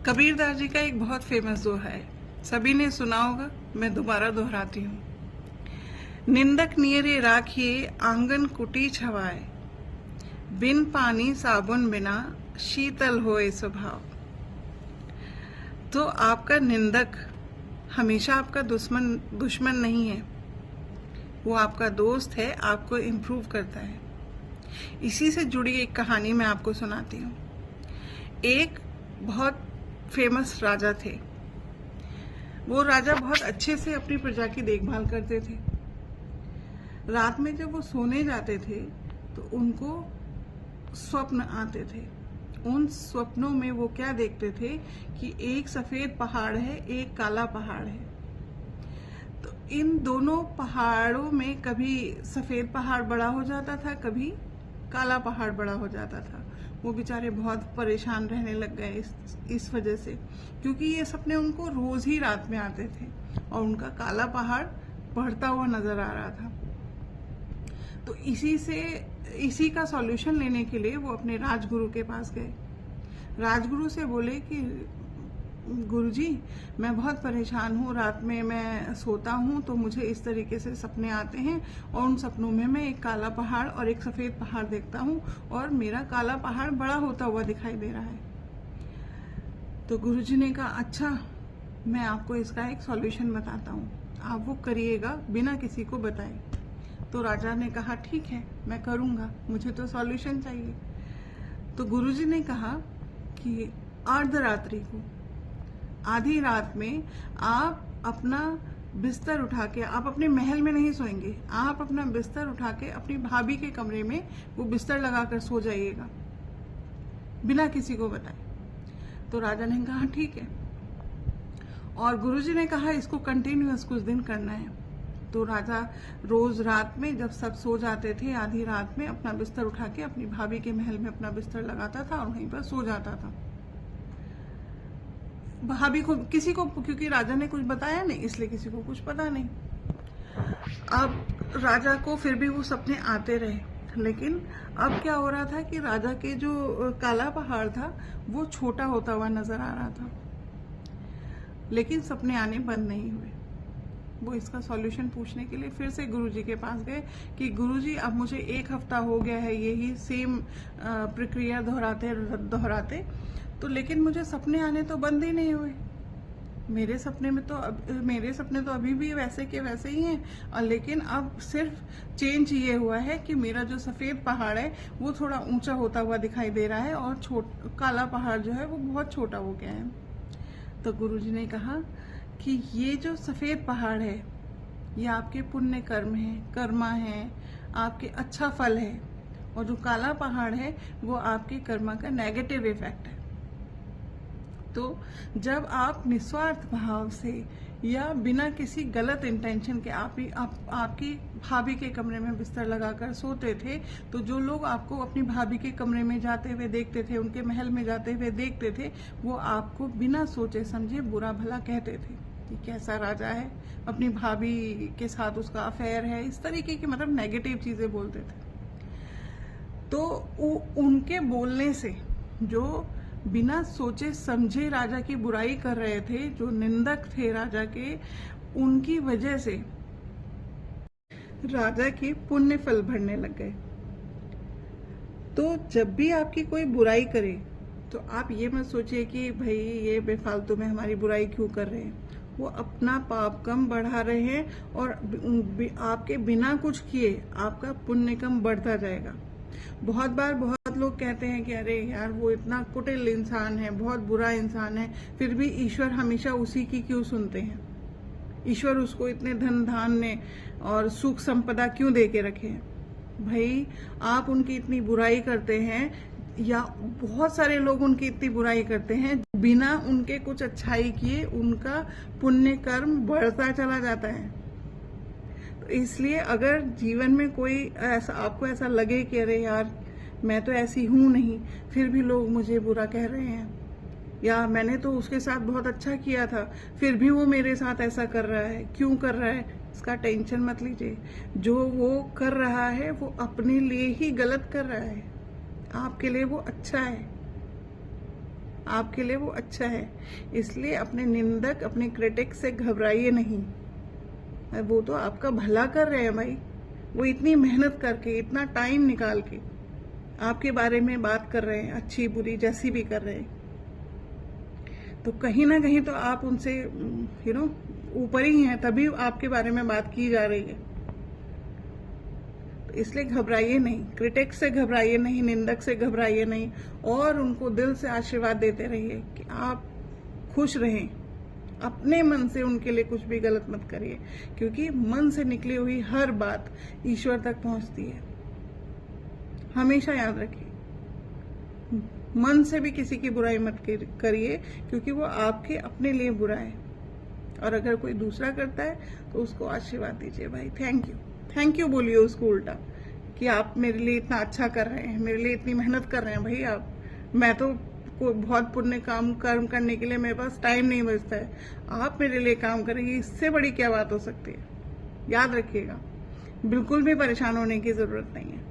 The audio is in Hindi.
कबीरदास जी का एक बहुत फेमस दोहा है, सभी ने सुना होगा, मैं दोबारा दोहराती हूँ। निंदक नियरे राखिए आंगन कुटी छवाए, बिन पानी साबुन बिना शीतल होए स्वभाव। तो आपका निंदक हमेशा आपका दुश्मन नहीं है, वो आपका दोस्त है, आपको इम्प्रूव करता है। इसी से जुड़ी एक कहानी मैं आपको सुनाती हूँ। एक बहुत फेमस राजा थे। वो राजा बहुत अच्छे से अपनी प्रजा की देखभाल करते थे। रात में जब वो सोने जाते थे तो उनको स्वप्न आते थे। उन स्वप्नों में वो क्या देखते थे कि एक सफेद पहाड़ है, एक काला पहाड़ है। तो इन दोनों पहाड़ों में कभी सफेद पहाड़ बड़ा हो जाता था, कभी काला पहाड़ बड़ा हो जाता था। वो बेचारे बहुत परेशान रहने लग गए इस वजह से, क्योंकि ये सपने उनको रोज ही रात में आते थे और उनका काला पहाड़ बढ़ता हुआ नजर आ रहा था। तो इसी का सॉल्यूशन लेने के लिए वो अपने राजगुरु के पास गए। राजगुरु से बोले कि गुरुजी, मैं बहुत परेशान हूँ, रात में मैं सोता हूँ तो मुझे इस तरीके से सपने आते हैं और उन सपनों में मैं एक काला पहाड़ और एक सफेद पहाड़ देखता हूँ और मेरा काला पहाड़ बड़ा होता हुआ दिखाई दे रहा है। तो गुरुजी ने कहा, अच्छा, मैं आपको इसका एक सॉल्यूशन बताता हूँ, आप वो करिएगा बिना किसी को बताए। तो राजा ने कहा, ठीक है, मैं करूँगा, मुझे तो सॉल्यूशन चाहिए। तो गुरुजी ने कहा कि अर्धरात्रि को, आधी रात में आप अपना बिस्तर उठा के, आप अपने महल में नहीं सोएंगे, आप अपना बिस्तर उठा के अपनी भाभी के कमरे में वो बिस्तर लगाकर सो जाइएगा बिना किसी को बताए। तो राजा ने कहा, ठीक है। और गुरुजी ने कहा, इसको कंटिन्यूअस कुछ दिन करना है। तो राजा रोज रात में जब सब सो जाते थे, आधी रात में अपना बिस्तर उठा के अपनी भाभी के महल में अपना बिस्तर लगाता था और वहीं पर सो जाता था। भाभी को, किसी को, क्योंकि राजा ने कुछ बताया नहीं इसलिए किसी को कुछ पता नहीं। अब राजा को फिर भी वो सपने आते रहे, लेकिन अब क्या हो रहा था कि राजा के जो काला पहाड़ था वो छोटा होता हुआ नजर आ रहा था, लेकिन सपने आने बंद नहीं हुए। वो इसका सॉल्यूशन पूछने के लिए फिर से गुरुजी के पास गए कि गुरुजी, अब मुझे 1 हफ्ता हो गया है यही सेम प्रक्रिया दोहराते, तो लेकिन मुझे सपने आने तो बंद ही नहीं हुए। मेरे सपने तो अभी भी वैसे के वैसे ही हैं, और लेकिन अब सिर्फ चेंज ये हुआ है कि मेरा जो सफेद पहाड़ है वो थोड़ा ऊंचा होता हुआ दिखाई दे रहा है और काला पहाड़ जो है वो बहुत छोटा हो गया है। तो गुरुजी ने कहा कि ये जो सफेद पहाड़ है ये आपके पुण्य कर्मा है, आपके अच्छा फल है, और जो काला पहाड़ है वो आपके कर्मा का नेगेटिव इफेक्ट है। तो जब आप निस्वार्थ भाव से या बिना किसी गलत इंटेंशन के आपकी भाभी के कमरे में बिस्तर लगाकर सोते थे, तो जो लोग आपको अपनी भाभी के कमरे में जाते हुए देखते थे, उनके महल में जाते हुए देखते थे, वो आपको बिना सोचे समझे बुरा भला कहते थे कि कैसा राजा है, अपनी भाभी के साथ उसका अफेयर है, इस तरीके की मतलब नेगेटिव चीजें बोलते थे। तो उनके बोलने से, जो बिना सोचे समझे राजा की बुराई कर रहे थे, जो निंदक थे राजा के, उनकी वजह से राजा के पुण्य फल बढ़ने लग गए। तो जब भी आपकी कोई बुराई करे तो आप ये मत सोचिए कि भाई ये बेफालतू में हमारी बुराई क्यों कर रहे हैं। वो अपना पाप कम बढ़ा रहे हैं और आपके बिना कुछ किए आपका पुण्य कम बढ़ता जाएगा। बहुत बार बहुत लोग कहते हैं कि अरे यार, वो इतना कुटिल इंसान है, बहुत बुरा इंसान है, फिर भी ईश्वर हमेशा उसी की क्यों सुनते हैं, ईश्वर उसको इतने धन धान्य और सुख संपदा क्यों दे के रखे हैं। भाई, आप उनकी इतनी बुराई करते हैं, या बहुत सारे लोग उनकी इतनी बुराई करते हैं, बिना उनके कुछ अच्छाई किए उनका पुण्य कर्म बढ़ता चला जाता है। तो इसलिए अगर जीवन में कोई आपको ऐसा लगे कि अरे यार, मैं तो ऐसी हूं नहीं, फिर भी लोग मुझे बुरा कह रहे हैं, या मैंने तो उसके साथ बहुत अच्छा किया था फिर भी वो मेरे साथ ऐसा कर रहा है, क्यों कर रहा है, इसका टेंशन मत लीजिए। जो वो कर रहा है वो अपने लिए ही गलत कर रहा है, आपके लिए वो अच्छा है। आपके लिए वो अच्छा है। इसलिए अपने निंदक, अपने क्रिटिक से घबराइए नहीं। वो तो आपका भला कर रहे हैं भाई। वो इतनी मेहनत करके, इतना टाइम निकाल के आपके बारे में बात कर रहे हैं, अच्छी बुरी जैसी भी कर रहे हैं। तो कहीं ना कहीं तो आप उनसे ऊपर ही हैं, तभी आपके बारे में बात की जा रही है। तो इसलिए घबराइए नहीं, क्रिटिक से घबराइए नहीं, निंदक से घबराइए नहीं, और उनको दिल से आशीर्वाद देते रहिए कि आप खुश रहें। अपने मन से उनके लिए कुछ भी गलत मत करिए, क्योंकि मन से निकली हुई हर बात ईश्वर तक पहुंचती है। हमेशा याद रखिए, मन से भी किसी की बुराई मत करिए, क्योंकि वो आपके अपने लिए बुरा है। और अगर कोई दूसरा करता है तो उसको आशीर्वाद दीजिए भाई, थैंक यू बोलिए उसको उल्टा, कि आप मेरे लिए इतना अच्छा कर रहे हैं, मेरे लिए इतनी मेहनत कर रहे हैं भाई आप। मैं तो बहुत पुण्य कर्म करने के लिए मेरे पास टाइम नहीं बचता है, आप मेरे लिए काम करेंगे, इससे बड़ी क्या बात हो सकती है। याद रखिएगा, बिल्कुल भी परेशान होने की जरूरत नहीं है।